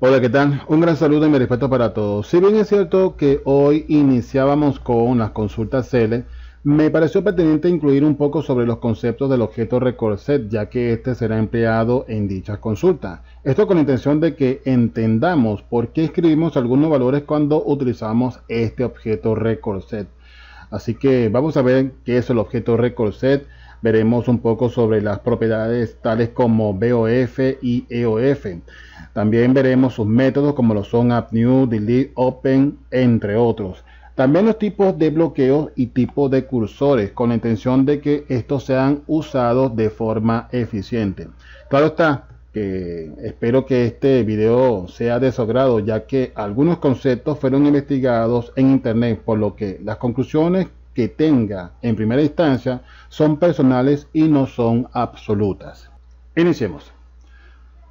Hola, ¿qué tal? Un gran saludo y mi respeto para todos. Si bien es cierto que hoy iniciábamos con las consultas CL, me pareció pertinente incluir un poco sobre los conceptos del objeto record set, ya que este será empleado en dichas consultas. Esto con la intención de que entendamos por qué escribimos algunos valores cuando utilizamos este objeto record set. Así que vamos a ver qué es el objeto record set. Veremos un poco sobre las propiedades tales como BOF y EOF. También veremos sus métodos como lo son add new, delete, open, entre otros. También los tipos de bloqueos y tipos de cursores, con la intención de que estos sean usados de forma eficiente. Claro está que espero que este video sea de su agrado, ya que algunos conceptos fueron investigados en internet, por lo que las conclusiones que tenga en primera instancia son personales y no son absolutas. Iniciemos.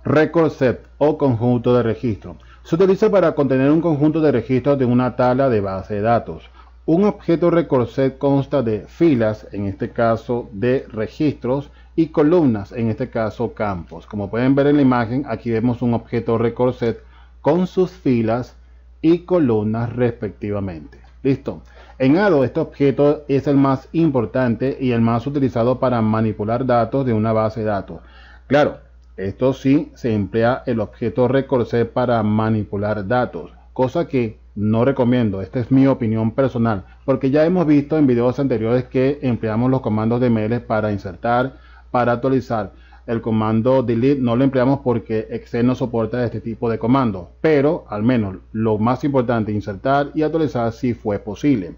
Record set o conjunto de registros. Se utiliza para contener un conjunto de registros de una tabla de base de datos. Un objeto record set consta de filas, en este caso de registros, y columnas, en este caso campos. Como pueden ver en la imagen, aquí vemos un objeto record set con sus filas y columnas respectivamente. Listo. En ADO este objeto es el más importante y el más utilizado para manipular datos de una base de datos. Claro, esto sí se emplea el objeto record set para manipular datos, cosa que no recomiendo. Esta es mi opinión personal, porque ya hemos visto en videos anteriores que empleamos los comandos de ML para insertar, para actualizar. El comando delete no lo empleamos porque Excel no soporta este tipo de comandos, pero al menos lo más importante, insertar y actualizar, si fue posible.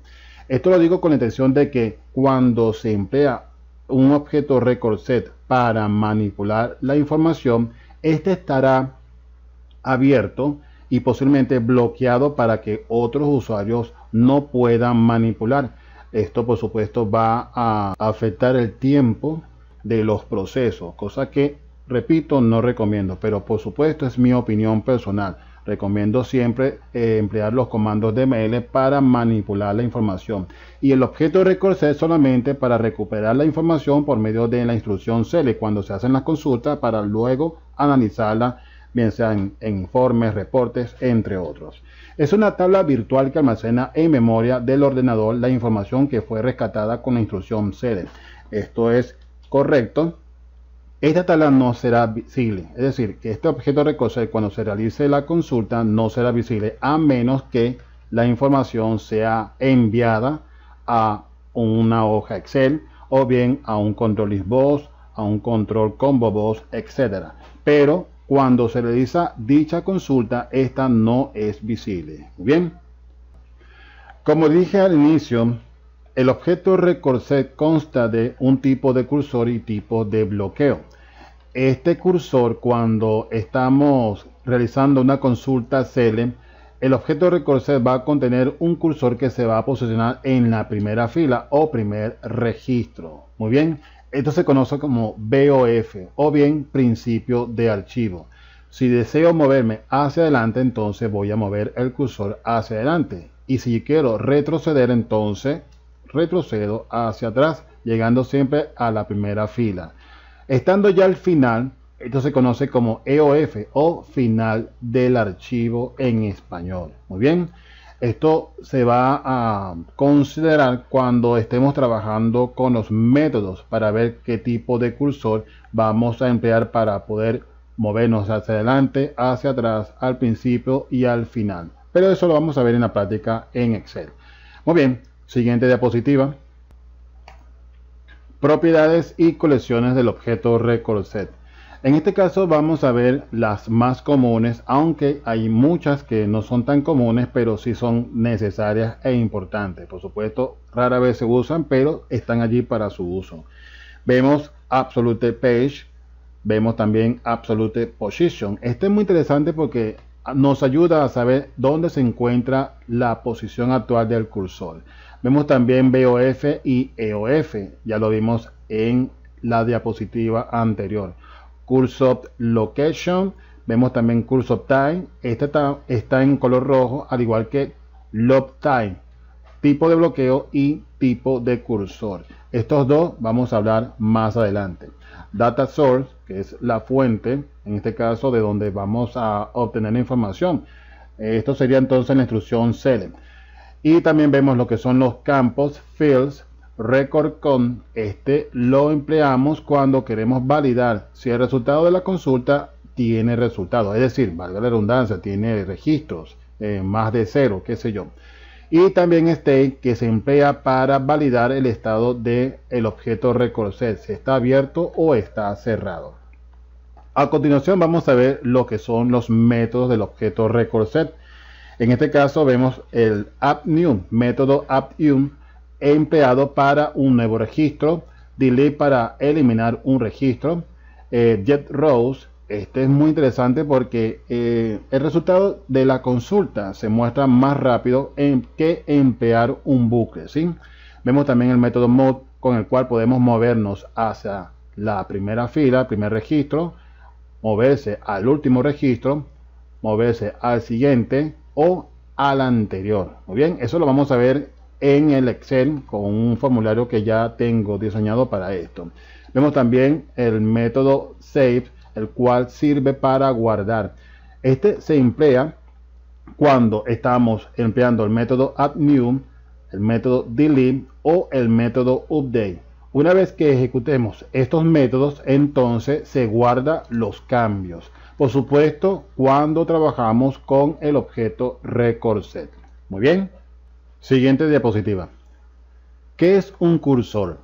Esto lo digo con la intención de que cuando se emplea un objeto record set para manipular la información, este estará abierto y posiblemente bloqueado para que otros usuarios no puedan manipular. Esto por supuesto va a afectar el tiempo de los procesos, cosa que, repito, no recomiendo, pero por supuesto es mi opinión personal. Recomiendo siempre emplear los comandos de ML para manipular la información, y el objeto record set solamente para recuperar la información por medio de la instrucción CL cuando se hacen las consultas, para luego analizarla, bien sea en informes, reportes, entre otros. Es una tabla virtual que almacena en memoria del ordenador la información que fue rescatada con la instrucción CL. Esto es correcto. Esta tabla no será visible, es decir, que este objeto record set cuando se realice la consulta no será visible a menos que la información sea enviada a una hoja Excel o bien a un control Xbox, a un control combo box, etc. Pero cuando se realiza dicha consulta, esta no es visible. Bien, como dije al inicio, el objeto record set consta de un tipo de cursor y tipo de bloqueo. Este cursor, cuando estamos realizando una consulta CL, el objeto record set va a contener un cursor que se va a posicionar en la primera fila o primer registro. Muy bien, esto se conoce como BOF o bien principio de archivo. Si deseo moverme hacia adelante, entonces voy a mover el cursor hacia adelante. Y si quiero retroceder, entonces retrocedo hacia atrás, llegando siempre a la primera fila. Estando ya al final, esto se conoce como EOF o final del archivo en español. Muy bien, esto se va a considerar cuando estemos trabajando con los métodos para ver qué tipo de cursor vamos a emplear para poder movernos hacia adelante, hacia atrás, al principio y al final. Pero eso lo vamos a ver en la práctica en Excel. Muy bien, siguiente diapositiva. Propiedades y colecciones del objeto record set. En este caso vamos a ver las más comunes, aunque hay muchas que no son tan comunes, pero sí son necesarias e importantes. Por supuesto, rara vez se usan, pero están allí para su uso. Vemos Absolute Page, vemos también Absolute Position. Este es muy interesante porque nos ayuda a saber dónde se encuentra la posición actual del cursor. Vemos también BOF y EOF, ya lo vimos en la diapositiva anterior. Cursor Location, vemos también Cursor Time, este está en color rojo, al igual que Load Time. tipo de bloqueo y tipo de cursor. Estos dos vamos a hablar más adelante. Data source, que es la fuente, en este caso de donde vamos a obtener la información. Esto sería entonces la instrucción select. Y también vemos lo que son los campos fields. Record con este lo empleamos cuando queremos validar si el resultado de la consulta tiene resultados, es decir, valga la redundancia, tiene registros, más de 0, qué sé yo. Y también state, que se emplea para validar el estado del objeto record set, si está abierto o está cerrado. A continuación vamos a ver lo que son los métodos del objeto record set. En este caso vemos el appNew, método appNew empleado para un nuevo registro, delete para eliminar un registro, getRows. Este es muy interesante porque el resultado de la consulta se muestra más rápido que emplear un bucle, ¿sí? Vemos también el método mode, con el cual podemos movernos hacia la primera fila, el primer registro, moverse al último registro, moverse al siguiente o al anterior. Muy bien, eso lo vamos a ver en el Excel con un formulario que ya tengo diseñado para esto. Vemos también el método save, el cual sirve para guardar. Este se emplea cuando estamos empleando el método appNew, el método delete o el método update. Una vez que ejecutemos estos métodos, entonces se guarda los cambios. Por supuesto, cuando trabajamos con el objeto record set. Muy bien. Siguiente diapositiva. ¿Qué es un cursor?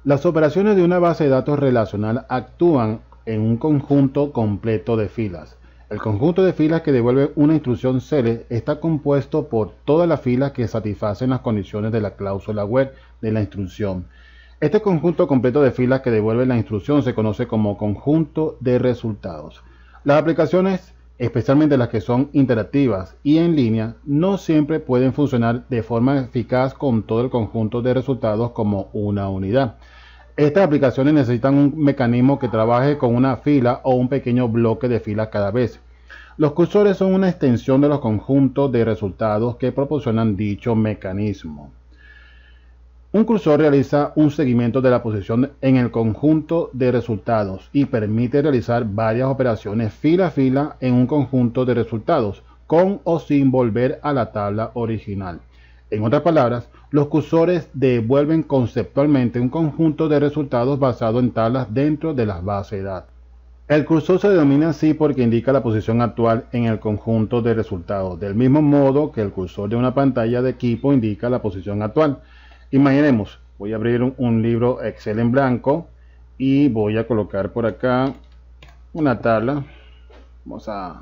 Las operaciones de una base de datos relacional actúan en un conjunto completo de filas. El conjunto de filas que devuelve una instrucción select está compuesto por todas las filas que satisfacen las condiciones de la cláusula where de la instrucción. Este conjunto completo de filas que devuelve la instrucción se conoce como conjunto de resultados. Las aplicaciones, especialmente las que son interactivas y en línea, no siempre pueden funcionar de forma eficaz con todo el conjunto de resultados como una unidad. Estas aplicaciones necesitan un mecanismo que trabaje con una fila o un pequeño bloque de filas cada vez. Los cursores son una extensión de los conjuntos de resultados que proporcionan dicho mecanismo. Un cursor realiza un seguimiento de la posición en el conjunto de resultados y permite realizar varias operaciones fila a fila en un conjunto de resultados, con o sin volver a la tabla original. En otras palabras, los cursores devuelven conceptualmente un conjunto de resultados basado en tablas dentro de las bases de datos. El cursor se denomina así porque indica la posición actual en el conjunto de resultados, del mismo modo que el cursor de una pantalla de equipo indica la posición actual. Imaginemos, voy a abrir un libro Excel en blanco y voy a colocar por acá una tabla. Vamos a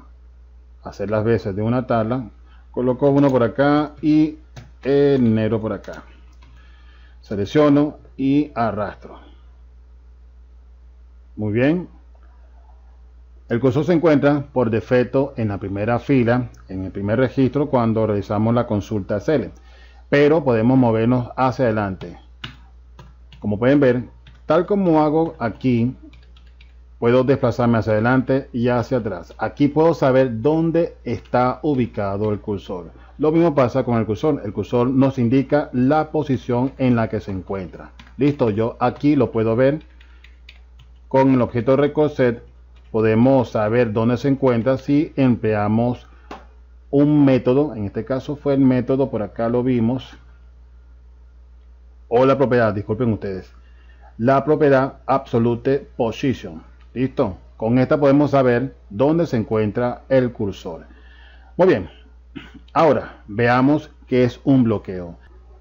hacer las veces de una tabla. Coloco uno por acá y el negro por acá. Selecciono y arrastro. Muy bien. El cursor se encuentra por defecto en la primera fila, en el primer registro cuando realizamos la consulta select. Pero podemos movernos hacia adelante. Como pueden ver, tal como hago aquí, puedo desplazarme hacia adelante y hacia atrás. Aquí puedo saber dónde está ubicado el cursor. Lo mismo pasa con el cursor. El cursor nos indica la posición en la que se encuentra. Listo, yo aquí lo puedo ver. Con el objeto record set podemos saber dónde se encuentra si empleamos un método, en este caso fue el método, por acá lo vimos, o la propiedad, disculpen ustedes, la propiedad absolute position. Listo, con esta podemos saber dónde se encuentra el cursor. Muy bien, ahora veamos qué es un bloqueo.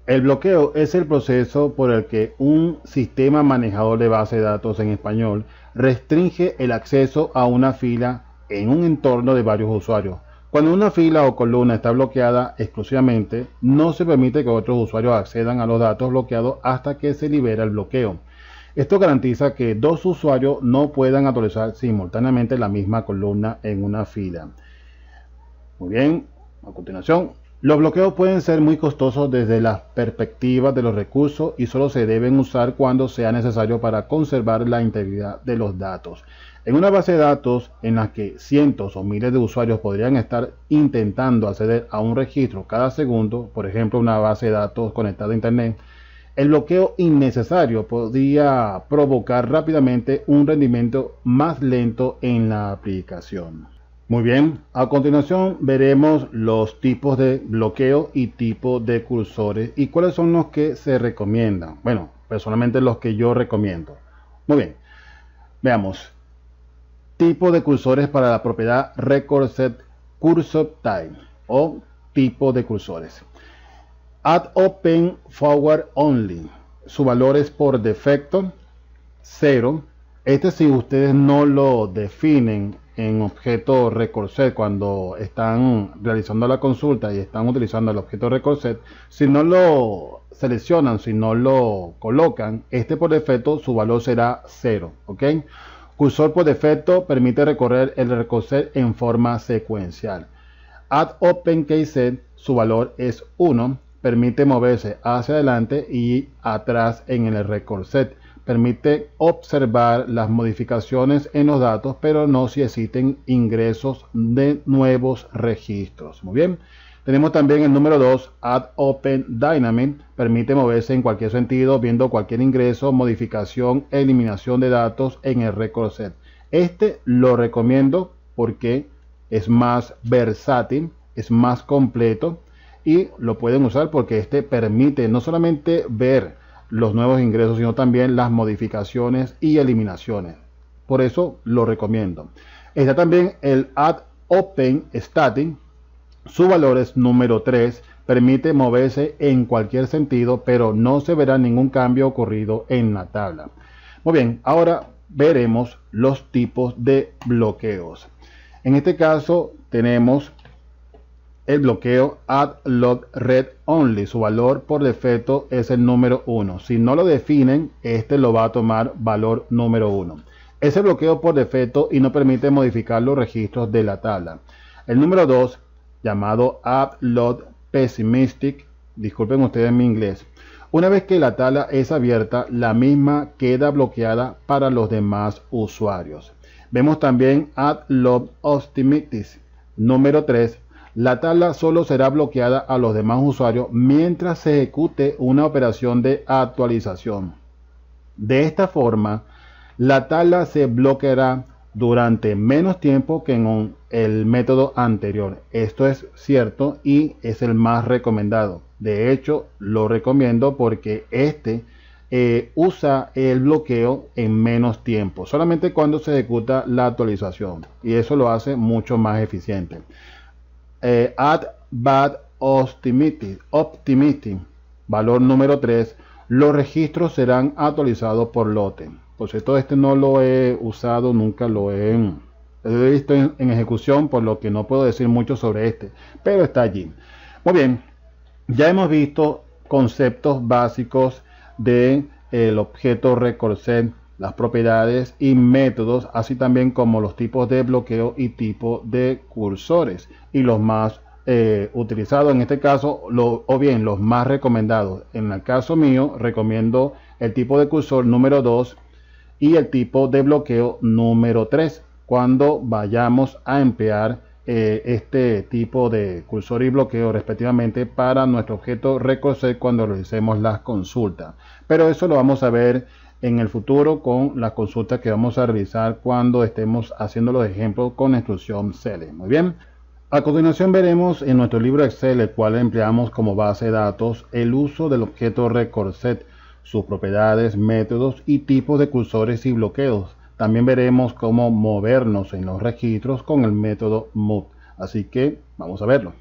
El bloqueo es el proceso por el que un sistema manejador de base de datos en español restringe el acceso a una fila en un entorno de varios usuarios. Cuando una fila o columna está bloqueada exclusivamente, no se permite que otros usuarios accedan a los datos bloqueados hasta que se libera el bloqueo. Esto garantiza que dos usuarios no puedan actualizar simultáneamente la misma columna en una fila. Muy bien, a continuación, los bloqueos pueden ser muy costosos desde la perspectiva de los recursos y solo se deben usar cuando sea necesario para conservar la integridad de los datos. En una base de datos en la que cientos o miles de usuarios podrían estar intentando acceder a un registro cada segundo, por ejemplo una base de datos conectada a internet, el bloqueo innecesario podría provocar rápidamente un rendimiento más lento en la aplicación. Muy bien, a continuación veremos los tipos de bloqueo y tipos de cursores y cuáles son los que se recomiendan. Bueno, personalmente los que yo recomiendo. Muy bien, veamos. Tipo de cursores para la propiedad Recursive Cursor Type o tipo de cursores. Add Open Forward Only. Su valor es por defecto 0. Este, si ustedes no lo definen en objeto Recursive cuando están realizando la consulta y están utilizando el objeto Recursive, si no lo seleccionan, si no lo colocan, este por defecto su valor será 0. ¿Ok? Cursor por defecto permite recorrer el Recursive en forma secuencial. Add Open Keyset, su valor es 1. Permite moverse hacia adelante y atrás en el Recursive. Permite observar las modificaciones en los datos, pero no si existen ingresos de nuevos registros. Muy bien. Tenemos también el número 2, Add Open Dynamic. Permite moverse en cualquier sentido, viendo cualquier ingreso, modificación, eliminación de datos en el Recursive. Este lo recomiendo porque es más versátil, es más completo y lo pueden usar porque este permite no solamente ver los nuevos ingresos, sino también las modificaciones y eliminaciones. Por eso lo recomiendo. Está también el Add Open Static. Su valor es número 3. Permite moverse en cualquier sentido, pero no se verá ningún cambio ocurrido en la tabla. Muy bien, ahora veremos los tipos de bloqueos. En este caso tenemos el bloqueo Add Load Read Only. Su valor por defecto es el número 1. Si no lo definen, este lo va a tomar valor número 1. Es el bloqueo por defecto y no permite modificar los registros de la tabla. El número 2, llamado Add Load Pessimistic, disculpen ustedes mi inglés. Una vez que la tabla es abierta, la misma queda bloqueada para los demás usuarios. Vemos también Add Load Optimistic. Número 3. La tabla solo será bloqueada a los demás usuarios mientras se ejecute una operación de actualización. De esta forma, la tabla se bloqueará durante menos tiempo que en el método anterior. Esto es cierto y es el más recomendado. De hecho, lo recomiendo porque este usa el bloqueo en menos tiempo, solamente cuando se ejecuta la actualización, y eso lo hace mucho más eficiente. Add Bad Optimistic, valor número 3. Los registros serán actualizados por lote. Por cierto, este no lo he usado, nunca lo he visto en ejecución, por lo que no puedo decir mucho sobre este, pero está allí. Muy bien, ya hemos visto conceptos básicos del objeto Recursive, las propiedades y métodos, así también como los tipos de bloqueo y tipo de cursores, y los más utilizados en este caso, o bien los más recomendados. En el caso mío, recomiendo el tipo de cursor número 2 y el tipo de bloqueo número 3 cuando vayamos a emplear este tipo de cursor y bloqueo respectivamente para nuestro objeto Recursive cuando realicemos las consultas. Pero eso lo vamos a ver en el futuro con las consultas que vamos a realizar cuando estemos haciendo los ejemplos con la instrucción select. Muy bien. A continuación veremos en nuestro libro Excel, el cual empleamos como base de datos, el uso del objeto Recursive, sus propiedades, métodos y tipos de cursores y bloqueos. También veremos cómo movernos en los registros con el método Move. Así que vamos a verlo.